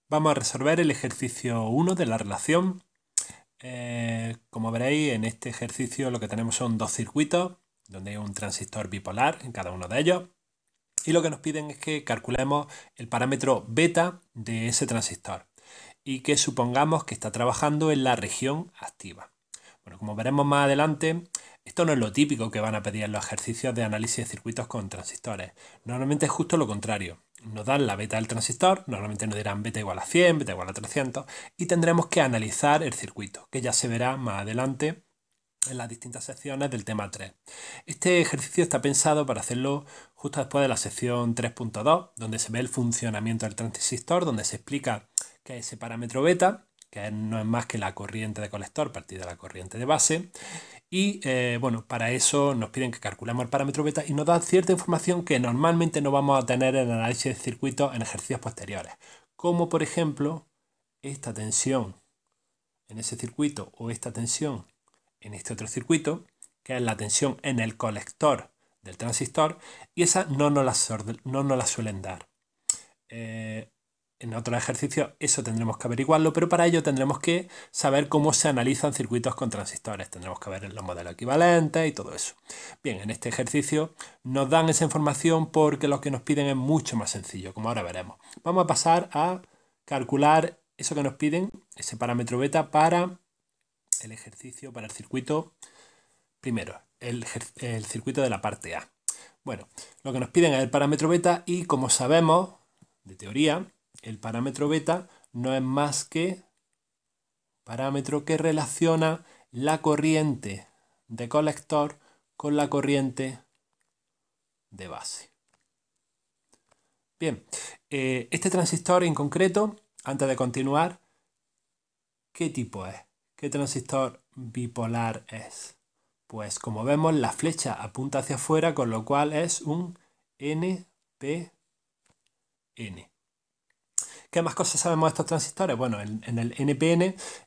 Vamos a resolver el ejercicio 1 de la relación. Como veréis, en este ejercicio lo que tenemos son dos circuitos, donde hay un transistor bipolar en cada uno de ellos. Y lo que nos piden es que calculemos el parámetro beta de ese transistor y que supongamos que está trabajando en la región activa. Bueno, como veremos más adelante, esto no es lo típico que van a pedir en los ejercicios de análisis de circuitos con transistores. Normalmente es justo lo contrario. Nos dan la beta del transistor, normalmente nos dirán beta igual a 100, beta igual a 300, y tendremos que analizar el circuito, que ya se verá más adelante en las distintas secciones del tema 3. Este ejercicio está pensado para hacerlo justo después de la sección 3.2, donde se ve el funcionamiento del transistor, donde se explica qué es ese parámetro beta, que no es más que la corriente de colector partida de la corriente de base. Y bueno, para eso nos piden que calculemos el parámetro beta y nos da cierta información que normalmente no vamos a tener en el análisis de circuitos en ejercicios posteriores, como por ejemplo esta tensión en ese circuito o esta tensión en este otro circuito, que es la tensión en el colector del transistor, y esa no nos la suelen dar. En otros ejercicios eso tendremos que averiguarlo, pero para ello tendremos que saber cómo se analizan circuitos con transistores. Tendremos que ver los modelos equivalentes y todo eso. Bien, en este ejercicio nos dan esa información porque lo que nos piden es mucho más sencillo, como ahora veremos. Vamos a pasar a calcular eso que nos piden, ese parámetro beta para el ejercicio, para el circuito, primero, el circuito de la parte A. Bueno, lo que nos piden es el parámetro beta y como sabemos de teoría, el parámetro beta no es más que parámetro que relaciona la corriente de colector con la corriente de base. Bien, este transistor en concreto, antes de continuar, ¿qué tipo es? ¿Qué transistor bipolar es? Pues como vemos la flecha apunta hacia afuera, con lo cual es un NPN. ¿Qué más cosas sabemos de estos transistores? Bueno, en el NPN,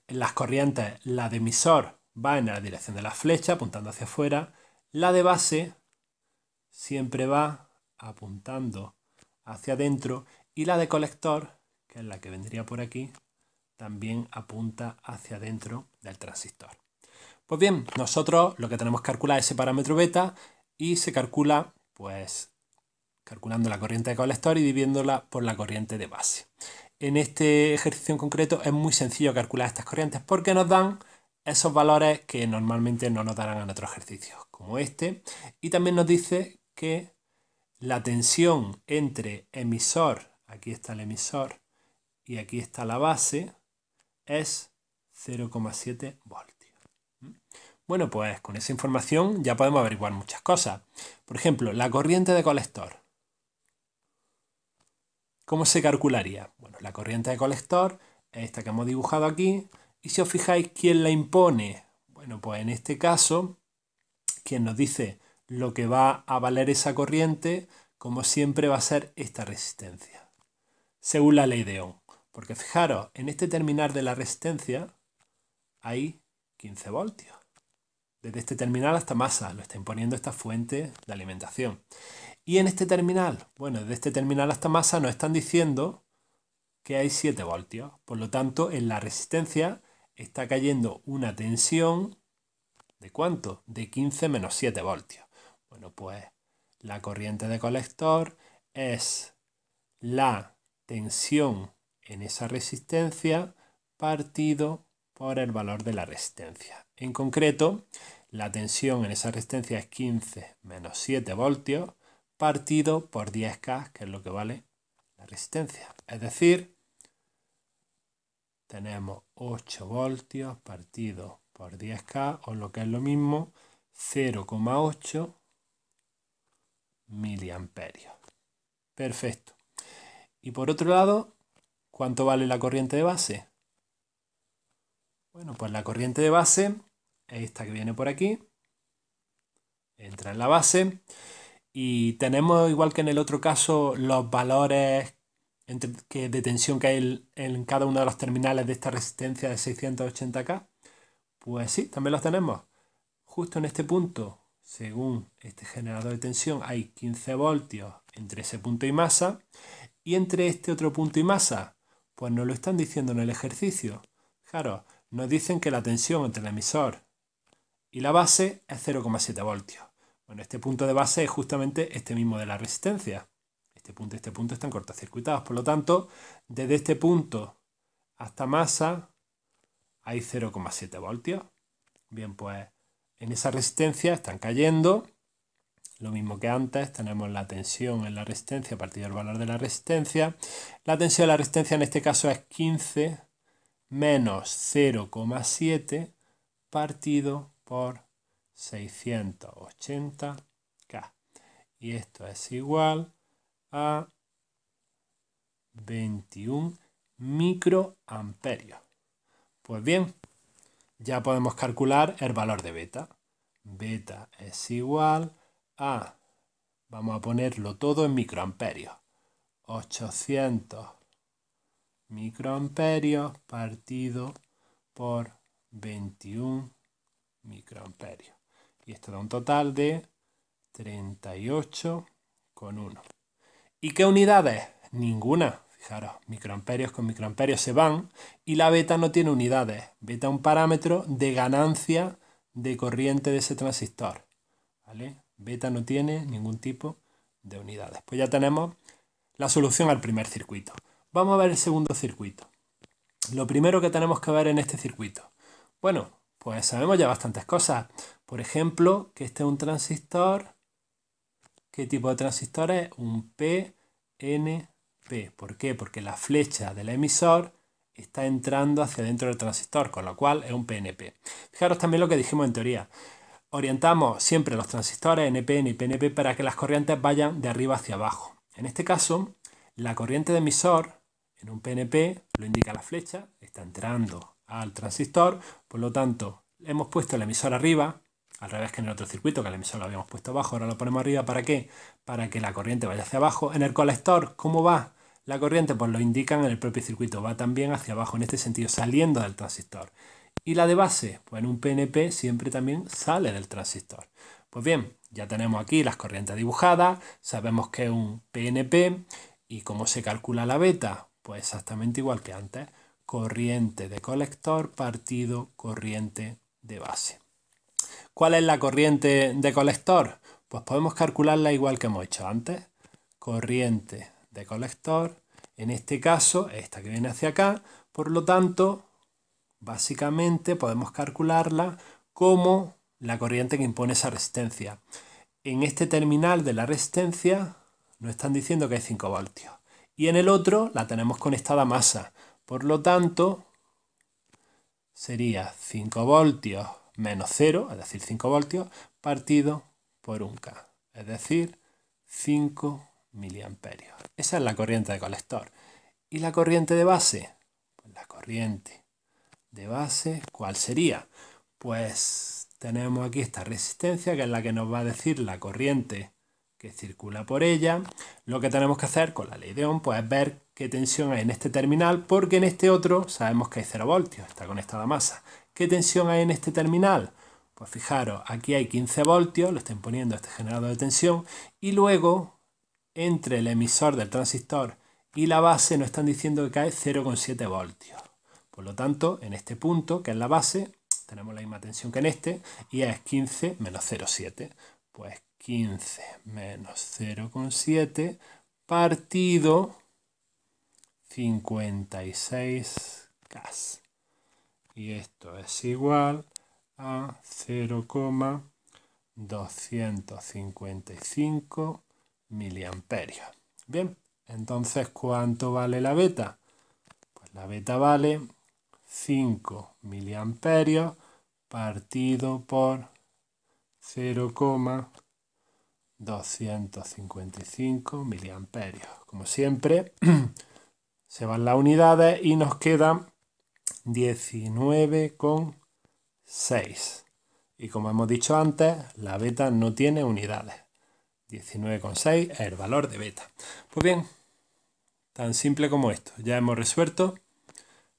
en las corrientes, la de emisor va en la dirección de la flecha, apuntando hacia afuera. La de base siempre va apuntando hacia adentro. Y la de colector, que es la que vendría por aquí, también apunta hacia adentro del transistor. Pues bien, nosotros lo que tenemos que calcular es ese parámetro beta y se calcula, pues, calculando la corriente de colector y dividiéndola por la corriente de base. En este ejercicio en concreto es muy sencillo calcular estas corrientes porque nos dan esos valores que normalmente no nos darán en otros ejercicios, como este, y también nos dice que la tensión entre emisor, aquí está el emisor y aquí está la base, es 0,7 voltios. Bueno, pues con esa información ya podemos averiguar muchas cosas. Por ejemplo, la corriente de colector. ¿Cómo se calcularía? Bueno, la corriente de colector es esta que hemos dibujado aquí. Y si os fijáis, ¿quién la impone? Bueno, pues en este caso, quien nos dice lo que va a valer esa corriente, como siempre va a ser esta resistencia, según la ley de Ohm. Porque fijaros, en este terminal de la resistencia hay 15 voltios. Desde este terminal hasta masa, lo está imponiendo esta fuente de alimentación. Y en este terminal, bueno, desde este terminal hasta masa nos están diciendo que hay 7 voltios. Por lo tanto, en la resistencia está cayendo una tensión ¿de cuánto? De 15 menos 7 voltios. Bueno, pues la corriente de colector es la tensión en esa resistencia partido por el valor de la resistencia. En concreto, la tensión en esa resistencia es 15 menos 7 voltios partido por 10K, que es lo que vale la resistencia. Es decir, tenemos 8 voltios partido por 10K, o lo que es lo mismo, 0,8 miliamperios. Perfecto. Y por otro lado, ¿cuánto vale la corriente de base? Bueno, pues la corriente de base es esta que viene por aquí, entra en la base y tenemos, igual que en el otro caso, los valores de tensión que hay en cada uno de los terminales de esta resistencia de 680K. Pues sí, también los tenemos. Justo en este punto, según este generador de tensión, hay 15 voltios entre ese punto y masa. Y entre este otro punto y masa, Pues nos lo están diciendo en el ejercicio. Fijaros, nos dicen que la tensión entre el emisor y la base es 0,7 voltios. Bueno, este punto de base es justamente este mismo de la resistencia. Este punto y este punto están cortocircuitados. Por lo tanto, desde este punto hasta masa hay 0,7 voltios. Bien, pues en esa resistencia están cayendo. Lo mismo que antes, tenemos la tensión en la resistencia a partir del valor de la resistencia. La tensión de la resistencia en este caso es 15 menos 0,7 partido por 680K. Y esto es igual a 21 microamperios. Pues bien, ya podemos calcular el valor de beta. Beta es igual a, vamos a ponerlo todo en microamperios, 800 microamperios partido por 21 microamperios. Y esto da un total de 38,1. ¿Y qué unidades? Ninguna. Fijaros, microamperios con microamperios se van y la beta no tiene unidades. Beta es un parámetro de ganancia de corriente de ese transistor. ¿Vale? Beta no tiene ningún tipo de unidades. Pues ya tenemos la solución al primer circuito. Vamos a ver el segundo circuito. Lo primero que tenemos que ver en este circuito. Bueno, pues sabemos ya bastantes cosas. Por ejemplo, que este es un transistor. ¿Qué tipo de transistor es? Un PNP. ¿Por qué? Porque la flecha del emisor está entrando hacia dentro del transistor, con lo cual es un PNP. Fijaros también lo que dijimos en teoría. Orientamos siempre los transistores NPN y PNP para que las corrientes vayan de arriba hacia abajo. En este caso, la corriente de emisor en un PNP lo indica la flecha, está entrando al transistor, por lo tanto, hemos puesto el emisor arriba, al revés que en el otro circuito, que el emisor lo habíamos puesto abajo, ahora lo ponemos arriba, ¿para qué? Para que la corriente vaya hacia abajo. En el colector, ¿cómo va la corriente? Pues lo indican en el propio circuito, va también hacia abajo, en este sentido, saliendo del transistor. ¿Y la de base? Pues en un PNP siempre también sale del transistor. Pues bien, ya tenemos aquí las corrientes dibujadas, sabemos que es un PNP y cómo se calcula la beta, pues exactamente igual que antes, corriente de colector partido corriente de base. ¿Cuál es la corriente de colector? Pues podemos calcularla igual que hemos hecho antes. Corriente de colector, en este caso, esta que viene hacia acá, por lo tanto, básicamente podemos calcularla como la corriente que impone esa resistencia. En este terminal de la resistencia nos están diciendo que hay 5 voltios. Y en el otro la tenemos conectada a masa. Por lo tanto, sería 5 voltios menos 0, es decir, 5 voltios, partido por 1K, es decir, 5 miliamperios. Esa es la corriente de colector. ¿Y la corriente de base? Pues la corriente de base, ¿cuál sería? Pues tenemos aquí esta resistencia, que es la que nos va a decir la corriente que circula por ella. Lo que tenemos que hacer con la ley de Ohm pues, es ver qué tensión hay en este terminal, porque en este otro sabemos que hay 0 voltios, está conectada a masa. ¿Qué tensión hay en este terminal? Pues fijaros, aquí hay 15 voltios, lo está imponiendo este generador de tensión, y luego entre el emisor del transistor y la base nos están diciendo que cae 0,7 voltios. Por lo tanto, en este punto, que es la base, tenemos la misma tensión que en este, y es 15 menos 0,7. Pues 15 menos 0,7 partido 56K. Y esto es igual a 0,255 miliamperios. Bien, entonces, ¿cuánto vale la beta? Pues la beta vale 5 miliamperios partido por 0,255 miliamperios. Como siempre, se van las unidades y nos quedan 19,6. Y como hemos dicho antes, la beta no tiene unidades. 19,6 es el valor de beta. Pues bien, tan simple como esto. Ya hemos resuelto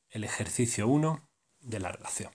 el ejercicio 1 de la relación.